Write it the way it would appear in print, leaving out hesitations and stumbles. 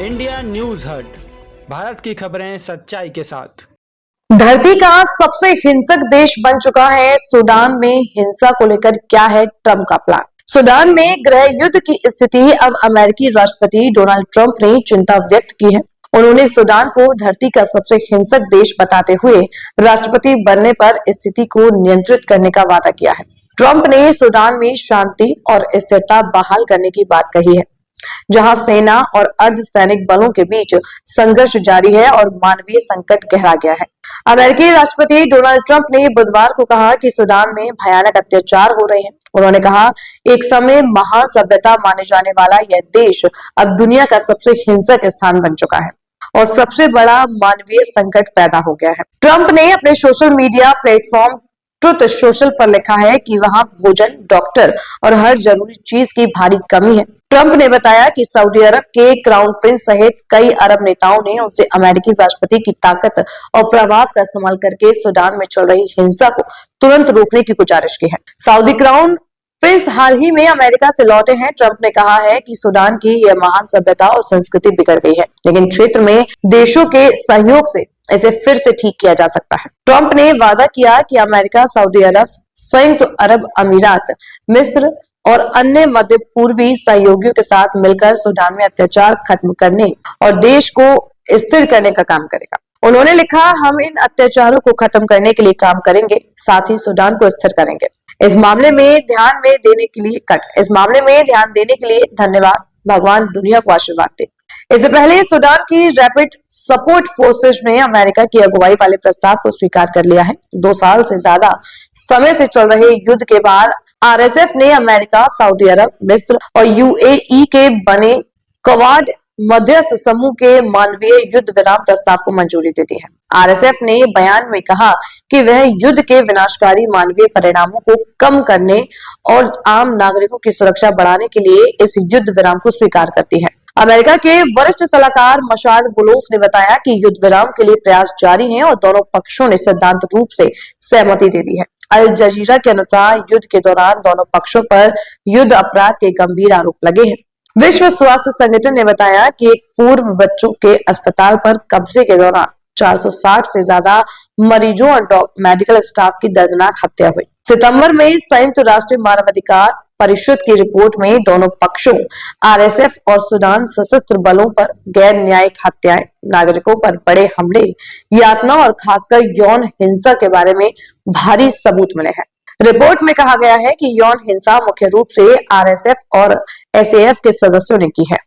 India news हट, भारत की खबरें सच्चाई के साथ। धरती का सबसे हिंसक देश बन चुका है सूडान में हिंसा को लेकर क्या है ट्रंप का प्लान। सूडान में गृह युद्ध की स्थिति अब अमेरिकी राष्ट्रपति डोनाल्ड ट्रंप ने चिंता व्यक्त की है। उन्होंने सूडान को धरती का सबसे हिंसक देश बताते हुए राष्ट्रपति बनने पर स्थिति को नियंत्रित करने का वादा किया है। ट्रंप ने सूडान में शांति और स्थिरता बहाल करने की बात कही है, जहां सेना और अर्धसैनिक बलों के बीच संघर्ष जारी है और मानवीय संकट गहरा गया है। अमेरिकी राष्ट्रपति डोनाल्ड ट्रंप ने बुधवार को कहा कि सूडान में भयानक अत्याचार हो रहे हैं। उन्होंने कहा, एक समय महान सभ्यता माने जाने वाला यह देश अब दुनिया का सबसे हिंसक स्थान बन चुका है और सबसे बड़ा मानवीय संकट पैदा हो गया है। ट्रंप ने अपने social media platform truth social पर लिखा है कि वहां भोजन, डॉक्टर और हर जरूरी चीज की भारी कमी है। ट्रंप ने बताया कि सऊदी अरब के क्राउन प्रिंस सहित कई अरब नेताओं ने उनसे अमेरिकी राष्ट्रपति की ताकत और प्रभाव का इस्तेमाल करके सूडान में चल रही हिंसा को तुरंत रोकने की गुजारिश की है। सऊदी क्राउन प्रिंस हाल ही में अमेरिका से लौटे हैं। ट्रंप ने कहा है कि सूडान की यह महान सभ्यता और संस्कृति बिगड़ गई है, लेकिन क्षेत्र में देशों के सहयोग से इसे फिर से ठीक किया जा सकता है। ट्रंप ने वादा किया कि अमेरिका, सऊदी अरब, संयुक्त अरब अमीरात, मिस्र और अन्य मध्य पूर्वी सहयोगियों के साथ मिलकर सूडान में अत्याचार खत्म करने और देश को स्थिर करने का काम करेगा। उन्होंने लिखा, हम इन अत्याचारों को खत्म करने के लिए काम करेंगे, साथ ही सूडान को स्थिर करेंगे। इस मामले में ध्यान देने के लिए धन्यवाद। भगवान दुनिया को आशीर्वाद दे। इससे पहले सूडान की रैपिड सपोर्ट फोर्सेज ने अमेरिका की अगुवाई वाले प्रस्ताव को स्वीकार कर लिया है। 2 साल से ज्यादा समय से चल रहे युद्ध के बाद आरएसएफ ने अमेरिका, सऊदी अरब, मिस्र और यूएई के बने क्वाड मध्यस्थ समूह के मानवीय युद्ध विराम प्रस्ताव को मंजूरी दे दी है। आरएसएफ ने बयान में कहा कि वह युद्ध के विनाशकारी मानवीय परिणामों को कम करने और आम नागरिकों की सुरक्षा बढ़ाने के लिए इस युद्ध विराम को स्वीकार करती है। अमेरिका के वरिष्ठ सलाहकार मशाद बुलोस ने बताया कि युद्ध विराम के लिए प्रयास जारी हैं और दोनों पक्षों ने सिद्धांत रूप से सहमति दे दी है। अल जजीरा के अनुसार युद्ध के दौरान दोनों पक्षों पर युद्ध अपराध के गंभीर आरोप लगे हैं। विश्व स्वास्थ्य संगठन ने बताया कि एक पूर्व बच्चों के अस्पताल पर कब्जे के दौरान 460 से ज्यादा मरीजों और मेडिकल स्टाफ की दर्दनाक हत्या हुई। सितंबर में संयुक्त राष्ट्र मानवाधिकार परिषद की रिपोर्ट में दोनों पक्षों, आरएसएफ और सूडान सशस्त्र बलों पर गैर न्यायिक हत्याएं, नागरिकों पर बड़े हमले, यातना और खासकर यौन हिंसा के बारे में भारी सबूत मिले हैं। रिपोर्ट में कहा गया है कि यौन हिंसा मुख्य रूप से आरएसएफ और एसएएफ के सदस्यों ने की है।